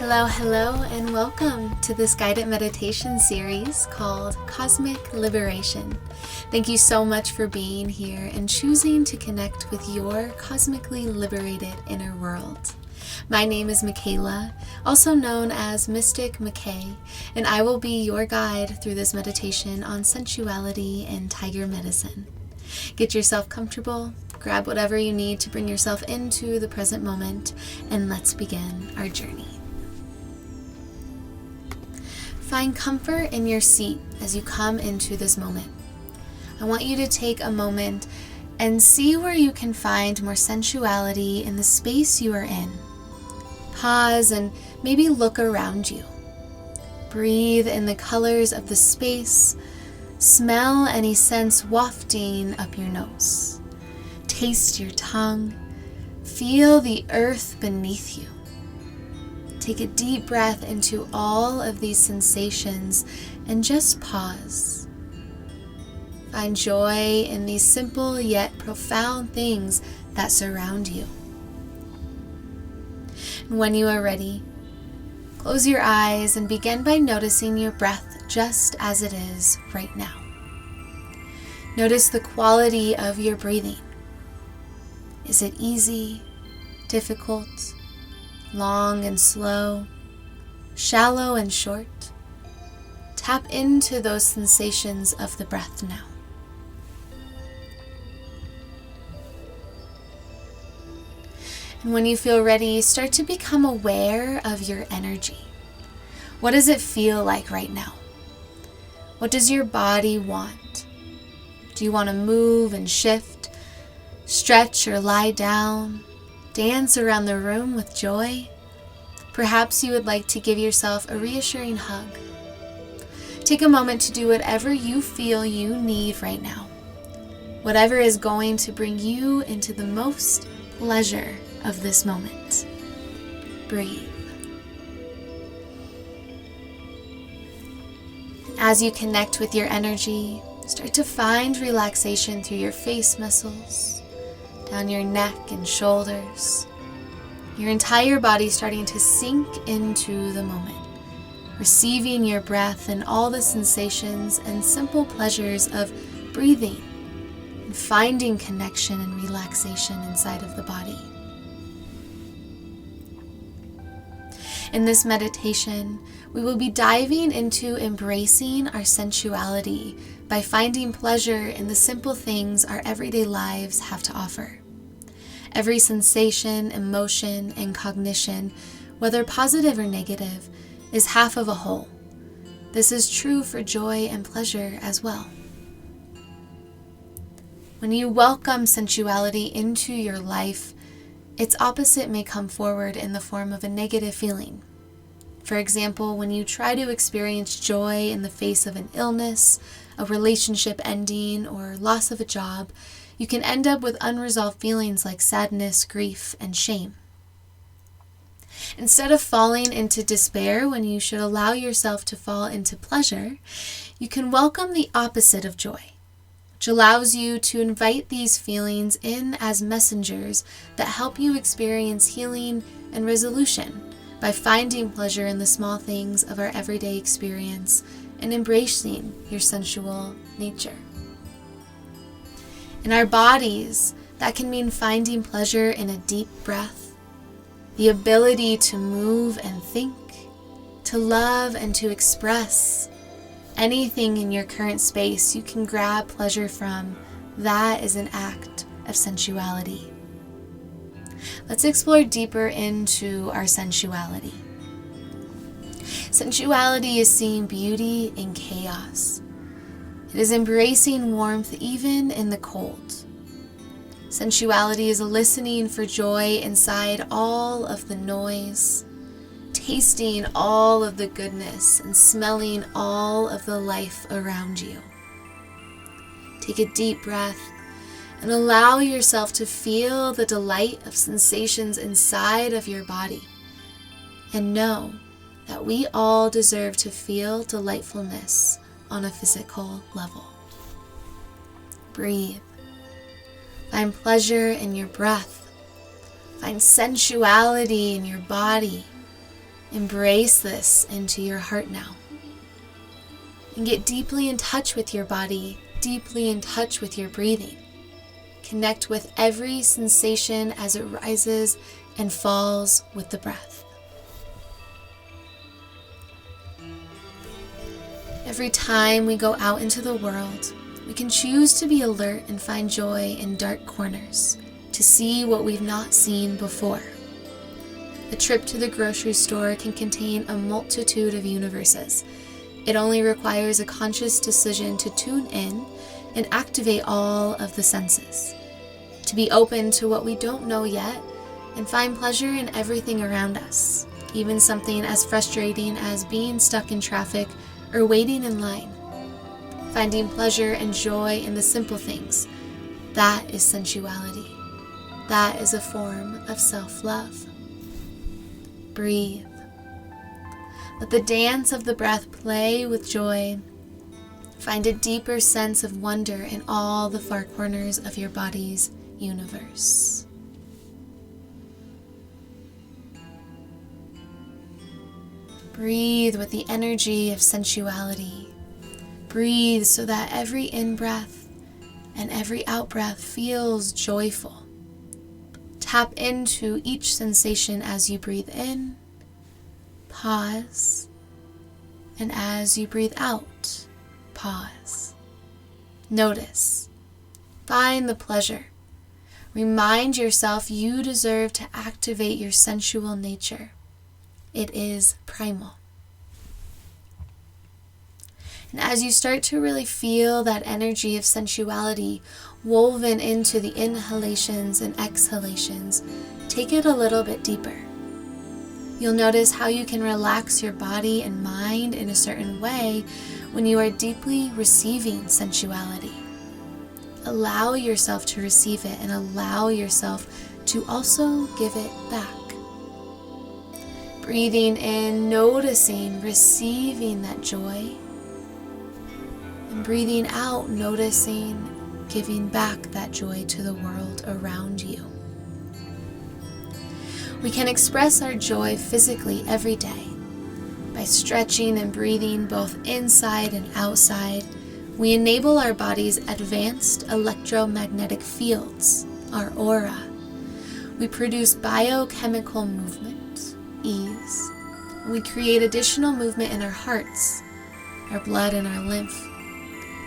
Hello, hello, and welcome to this guided meditation series called Cosmic Liberation. Thank you so much for being here and choosing to connect with your cosmically liberated inner world. My name is Michaela, also known as Mystic Makae, and I will be your guide through this meditation on sensuality and tiger medicine. Get yourself comfortable, grab whatever you need to bring yourself into the present moment, and let's begin our journey. Find comfort in your seat as you come into this moment. I want you to take a moment and see where you can find more sensuality in the space you are in. Pause and maybe look around you. Breathe in the colors of the space. Smell any scents wafting up your nose. Taste your tongue. Feel the earth beneath you. Take a deep breath into all of these sensations and just pause. Find joy in these simple yet profound things that surround you. And when you are ready, close your eyes and begin by noticing your breath just as it is right now. Notice the quality of your breathing. Is it easy, difficult, long and slow, shallow and short? Tap into those sensations of the breath now. And when you feel ready, start to become aware of your energy. What does it feel like right now? What does your body want? Do you want to move and shift, stretch or lie down? Dance around the room with joy? Perhaps you would like to give yourself a reassuring hug. Take a moment to do whatever you feel you need right now. Whatever is going to bring you into the most pleasure of this moment. Breathe. As you connect with your energy, start to find relaxation through your face muscles, down your neck and shoulders. Your entire body starting to sink into the moment, receiving your breath and all the sensations and simple pleasures of breathing and finding connection and relaxation inside of the body. In this meditation, we will be diving into embracing our sensuality by finding pleasure in the simple things our everyday lives have to offer. Every sensation, emotion, and cognition, whether positive or negative, is half of a whole. This is true for joy and pleasure as well. When you welcome sensuality into your life, its opposite may come forward in the form of a negative feeling. For example, when you try to experience joy in the face of an illness, a relationship ending, or loss of a job, you can end up with unresolved feelings like sadness, grief, and shame. Instead of falling into despair when you should allow yourself to fall into pleasure, you can welcome the opposite of joy, which allows you to invite these feelings in as messengers that help you experience healing and resolution by finding pleasure in the small things of our everyday experience and embracing your sensual nature. In our bodies, that can mean finding pleasure in a deep breath, the ability to move and think, to love and to express. Anything in your current space you can grab pleasure from, that is an act of sensuality. Let's explore deeper into our sensuality. Sensuality is seeing beauty in chaos. It is embracing warmth even in the cold. Sensuality is listening for joy inside all of the noise, tasting all of the goodness, and smelling all of the life around you. Take a deep breath and allow yourself to feel the delight of sensations inside of your body. And know that we all deserve to feel delightfulness on a physical level. Breathe. Find pleasure in your breath. Find sensuality in your body. Embrace this into your heart now. And get deeply in touch with your body, deeply in touch with your breathing. Connect with every sensation as it rises and falls with the breath. Every time we go out into the world, we can choose to be alert and find joy in dark corners, to see what we've not seen before. A trip to the grocery store can contain a multitude of universes. It only requires a conscious decision to tune in and activate all of the senses, to be open to what we don't know yet and find pleasure in everything around us, even something as frustrating as being stuck in traffic or waiting in line. Finding pleasure and joy in the simple things, that is sensuality. That is a form of self-love. Breathe. Let the dance of the breath play with joy. Find a deeper sense of wonder in all the far corners of your body's universe. Breathe with the energy of sensuality. Breathe so that every in-breath and every out-breath feels joyful. Tap into each sensation as you breathe in, pause, and as you breathe out, pause. Notice. Find the pleasure. Remind yourself you deserve to activate your sensual nature. It is primal. And as you start to really feel that energy of sensuality woven into the inhalations and exhalations, take it a little bit deeper. You'll notice how you can relax your body and mind in a certain way when you are deeply receiving sensuality. Allow yourself to receive it and allow yourself to also give it back. Breathing in, noticing, receiving that joy. And breathing out, noticing, giving back that joy to the world around you. We can express our joy physically every day. By stretching and breathing both inside and outside, we enable our body's advanced electromagnetic fields, our aura. We produce biochemical movement, ease. We create additional movement in our hearts, our blood and our lymph.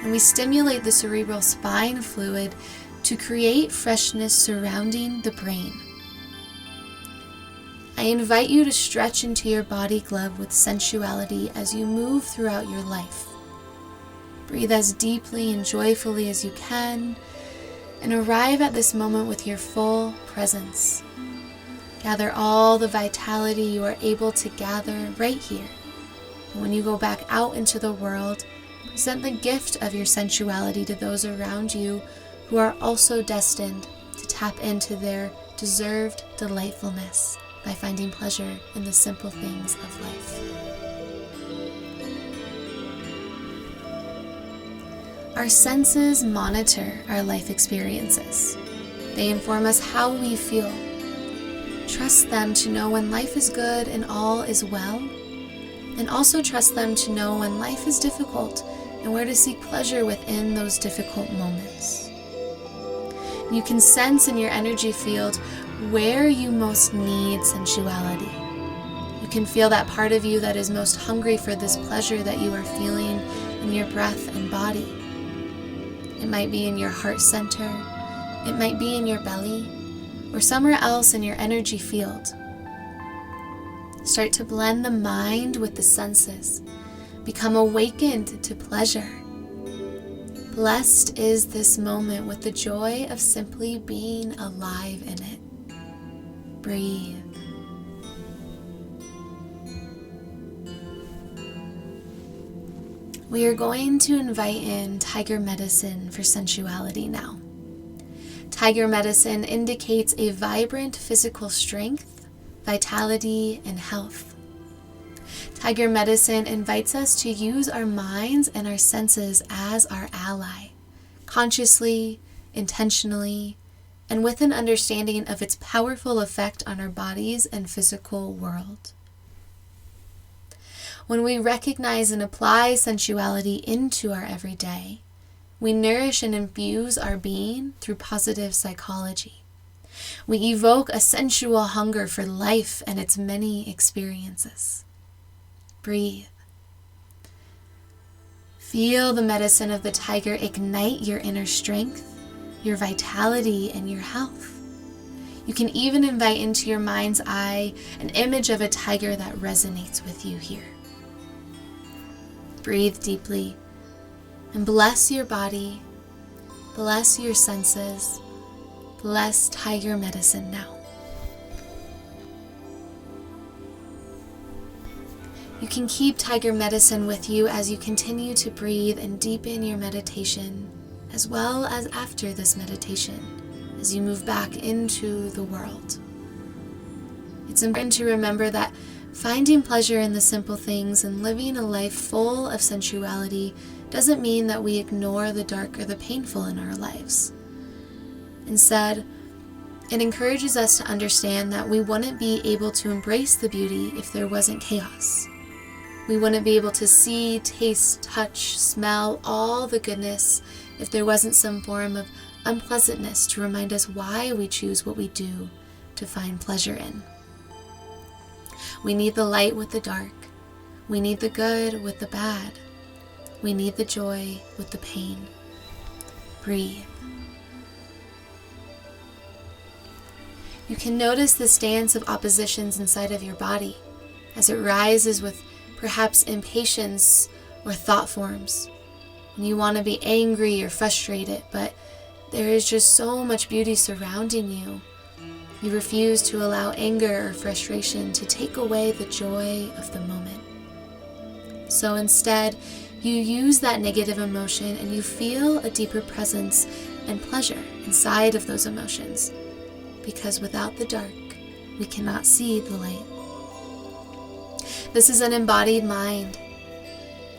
And we stimulate the cerebral spine fluid to create freshness surrounding the brain. I invite you to stretch into your body glove with sensuality as you move throughout your life. Breathe as deeply and joyfully as you can, and arrive at this moment with your full presence. Gather all the vitality you are able to gather right here. And when you go back out into the world, present the gift of your sensuality to those around you who are also destined to tap into their deserved delightfulness by finding pleasure in the simple things of life. Our senses monitor our life experiences. They inform us how we feel. Trust them to know when life is good and all is well, and also trust them to know when life is difficult and where to seek pleasure within those difficult moments. You can sense in your energy field where you most need sensuality. You can feel that part of you that is most hungry for this pleasure that you are feeling in your breath and body. It might be in your heart center, it might be in your belly, or somewhere else in your energy field. Start to blend the mind with the senses. Become awakened to pleasure. Blessed is this moment with the joy of simply being alive in it. Breathe. We are going to invite in Tiger Medicine for sensuality now. Tiger Medicine indicates a vibrant physical strength, vitality, and health. Tiger Medicine invites us to use our minds and our senses as our ally, consciously, intentionally, and with an understanding of its powerful effect on our bodies and physical world. When we recognize and apply sensuality into our everyday, we nourish and infuse our being through positive psychology. We evoke a sensual hunger for life and its many experiences. Breathe. Feel the medicine of the tiger ignite your inner strength, your vitality, and your health. You can even invite into your mind's eye an image of a tiger that resonates with you here. Breathe deeply and bless your body, bless your senses, bless tiger medicine now. You can keep tiger medicine with you as you continue to breathe and deepen your meditation, as well as after this meditation, as you move back into the world. It's important to remember that finding pleasure in the simple things and living a life full of sensuality doesn't mean that we ignore the dark or the painful in our lives. Instead, it encourages us to understand that we wouldn't be able to embrace the beauty if there wasn't chaos. We wouldn't be able to see, taste, touch, smell all the goodness if there wasn't some form of unpleasantness to remind us why we choose what we do to find pleasure in. We need the light with the dark. We need the good with the bad. We need the joy with the pain. Breathe. You can notice this dance of oppositions inside of your body as it rises with perhaps impatience or thought forms. And you want to be angry or frustrated, but there is just so much beauty surrounding you. You refuse to allow anger or frustration to take away the joy of the moment. So instead, you use that negative emotion and you feel a deeper presence and pleasure inside of those emotions. Because without the dark, we cannot see the light. This is an embodied mind.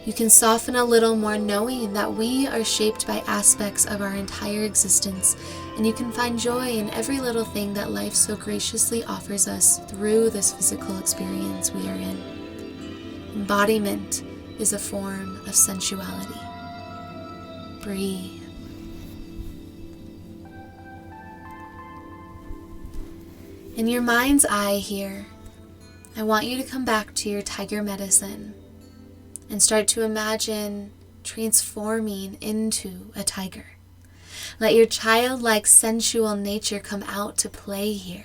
You can soften a little more knowing that we are shaped by aspects of our entire existence, and you can find joy in every little thing that life so graciously offers us through this physical experience we are in. Embodiment is a form of sensuality. Breathe. In your mind's eye here, I want you to come back to your tiger medicine and start to imagine transforming into a tiger. Let your childlike sensual nature come out to play here.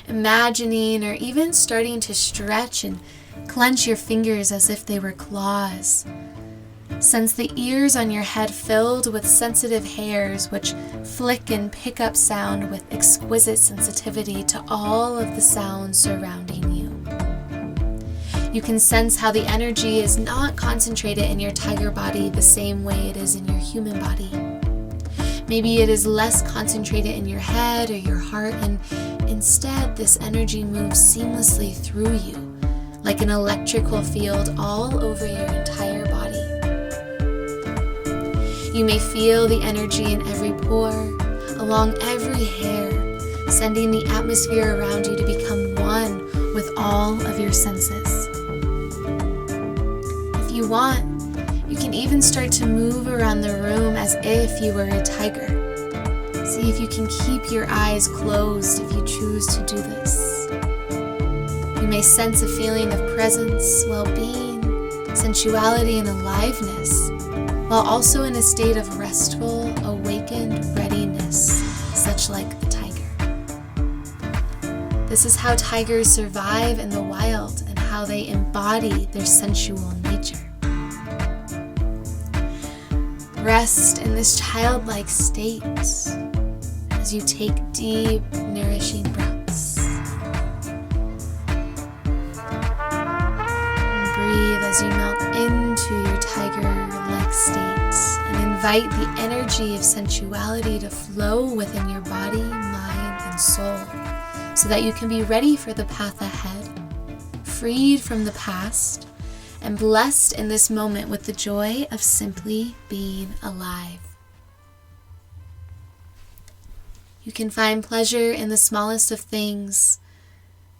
Imagining or even starting to stretch and clench your fingers as if they were claws. Sense the ears on your head filled with sensitive hairs which flick and pick up sound with exquisite sensitivity to all of the sounds surrounding you. You can sense how the energy is not concentrated in your tiger body the same way it is in your human body. Maybe it is less concentrated in your head or your heart, and instead this energy moves seamlessly through you, like an electrical field all over your entire body. You may feel the energy in every pore, along every hair, sending the atmosphere around you to become one with all of your senses. If you want, you can even start to move around the room as if you were a tiger. See if you can keep your eyes closed if you choose to do this. You may sense a feeling of presence, well-being, sensuality, and aliveness, while also in a state of restful, awakened readiness, such like the tiger. This is how tigers survive in the wild and how they embody their sensual nature. Rest in this childlike state as you take deep, nourishing breaths. And breathe as you melt into your tiger-like state and invite the energy of sensuality to flow within your body, mind, and soul so that you can be ready for the path ahead, freed from the past, and blessed in this moment with the joy of simply being alive. You can find pleasure in the smallest of things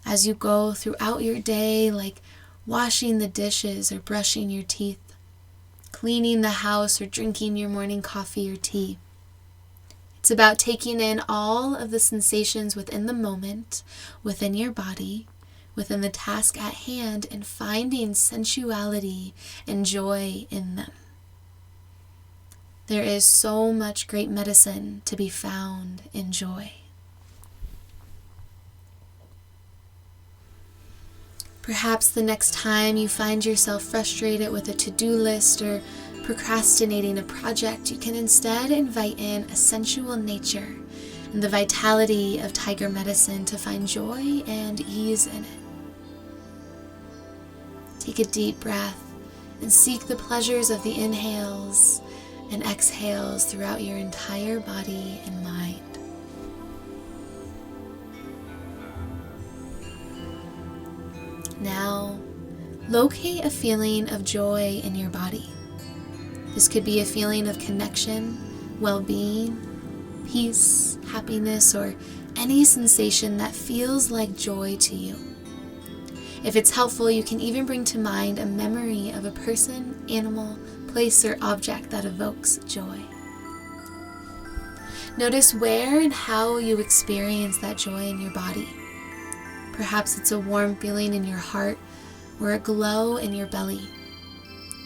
as you go throughout your day, like washing the dishes or brushing your teeth, cleaning the house or drinking your morning coffee or tea. It's about taking in all of the sensations within the moment, within your body, within the task at hand, and finding sensuality and joy in them. There is so much great medicine to be found in joy. Perhaps the next time you find yourself frustrated with a to-do list or procrastinating a project, you can instead invite in a sensual nature and the vitality of tiger medicine to find joy and ease in it. Take a deep breath and seek the pleasures of the inhales and exhales throughout your entire body and mind. Now, locate a feeling of joy in your body. This could be a feeling of connection, well-being, peace, happiness, or any sensation that feels like joy to you. If it's helpful, you can even bring to mind a memory of a person, animal, place, or object that evokes joy. Notice where and how you experience that joy in your body. Perhaps it's a warm feeling in your heart or a glow in your belly.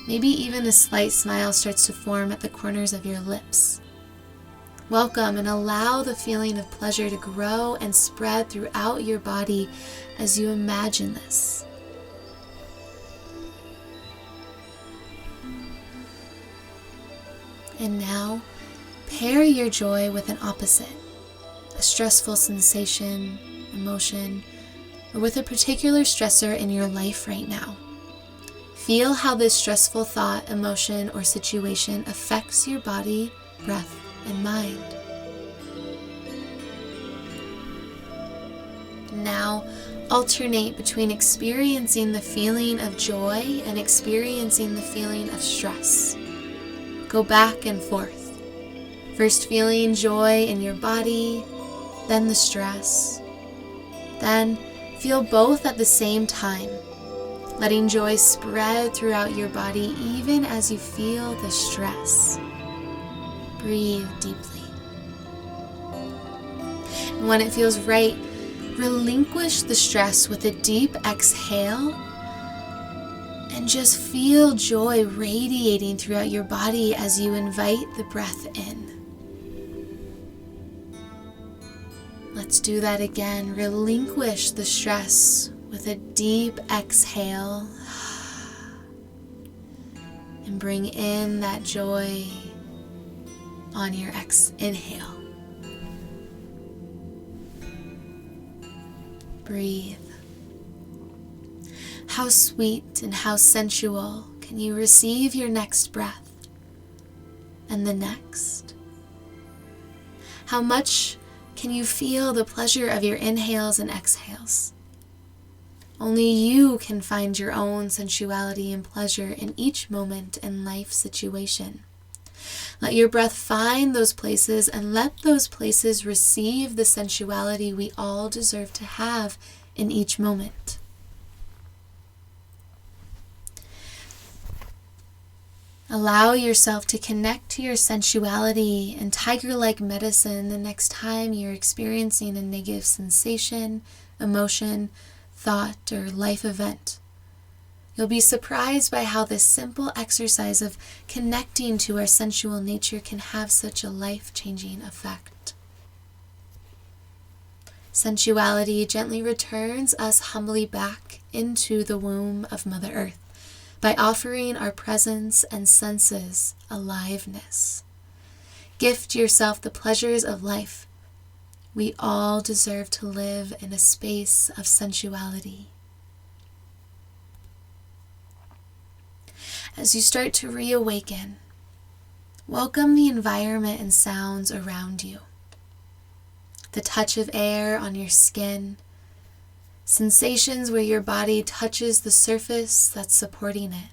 Maybe even a slight smile starts to form at the corners of your lips. Welcome and allow the feeling of pleasure to grow and spread throughout your body as you imagine this. And now, pair your joy with an opposite, a stressful sensation, emotion, or with a particular stressor in your life right now. Feel how this stressful thought, emotion, or situation affects your body, breath, and mind. Now, alternate between experiencing the feeling of joy and experiencing the feeling of stress. Go back and forth. First feeling joy in your body, then the stress. Then feel both at the same time, letting joy spread throughout your body even as you feel the stress. Breathe deeply. And when it feels right, relinquish the stress with a deep exhale and just feel joy radiating throughout your body as you invite the breath in. Let's do that again. Relinquish the stress with a deep exhale and bring in that joy on your inhale. Breathe. How sweet and how sensual can you receive your next breath and the next? How much can you feel the pleasure of your inhales and exhales? Only you can find your own sensuality and pleasure in each moment and life situation. Let your breath find those places and let those places receive the sensuality we all deserve to have in each moment. Allow yourself to connect to your sensuality and tiger-like medicine the next time you're experiencing a negative sensation, emotion, thought, or life event. You'll be surprised by how this simple exercise of connecting to our sensual nature can have such a life-changing effect. Sensuality gently returns us humbly back into the womb of Mother Earth by offering our presence and senses aliveness. Gift yourself the pleasures of life. We all deserve to live in a space of sensuality. As you start to reawaken, welcome the environment and sounds around you. The touch of air on your skin, sensations where your body touches the surface that's supporting it.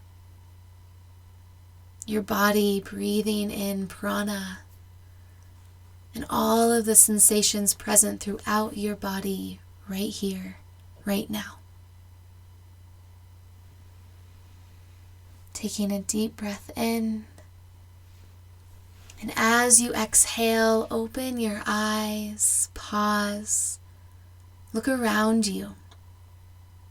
Your body breathing in prana, and all of the sensations present throughout your body right here, right now. Taking a deep breath in. And as you exhale, open your eyes, pause, look around you.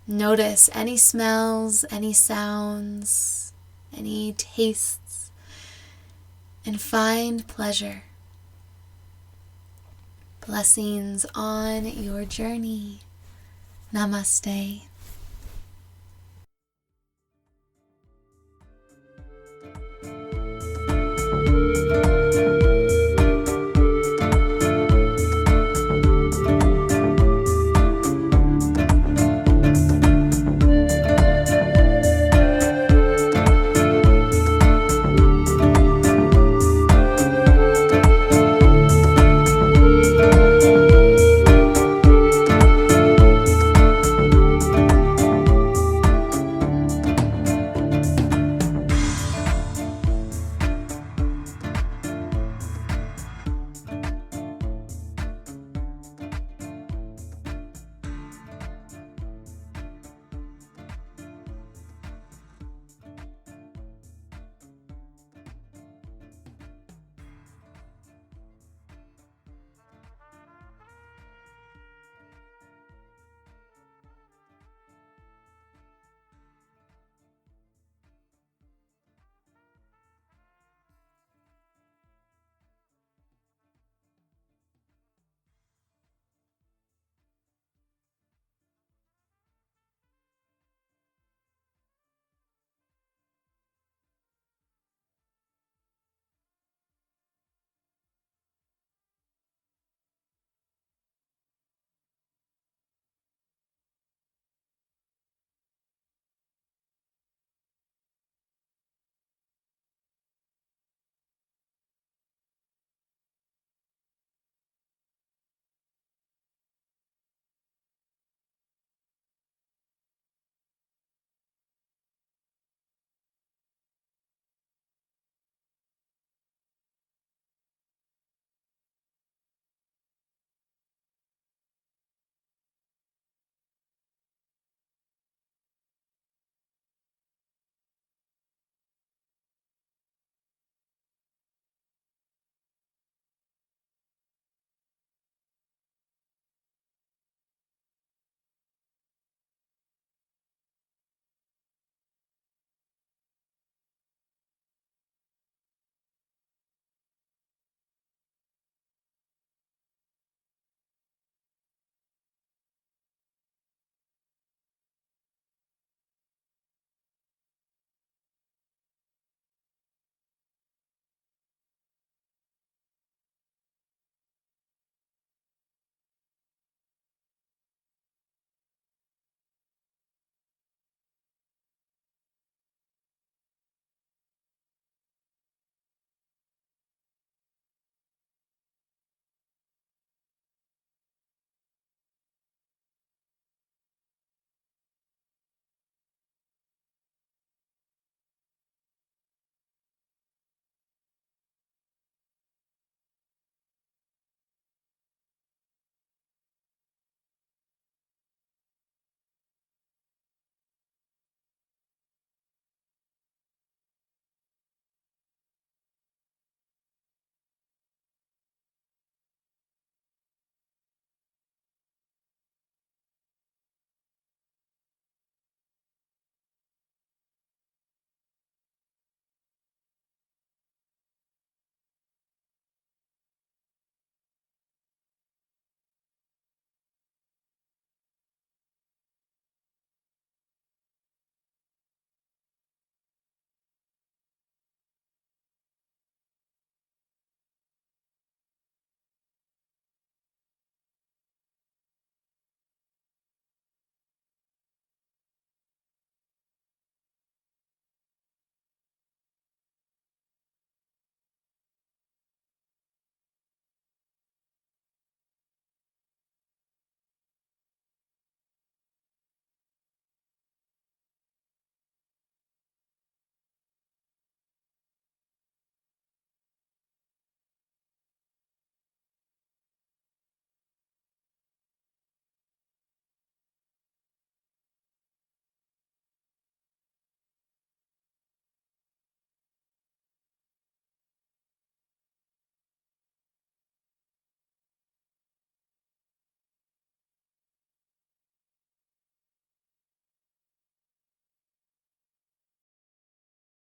Notice any smells, any sounds, any tastes, and find pleasure. Blessings on your journey. Namaste.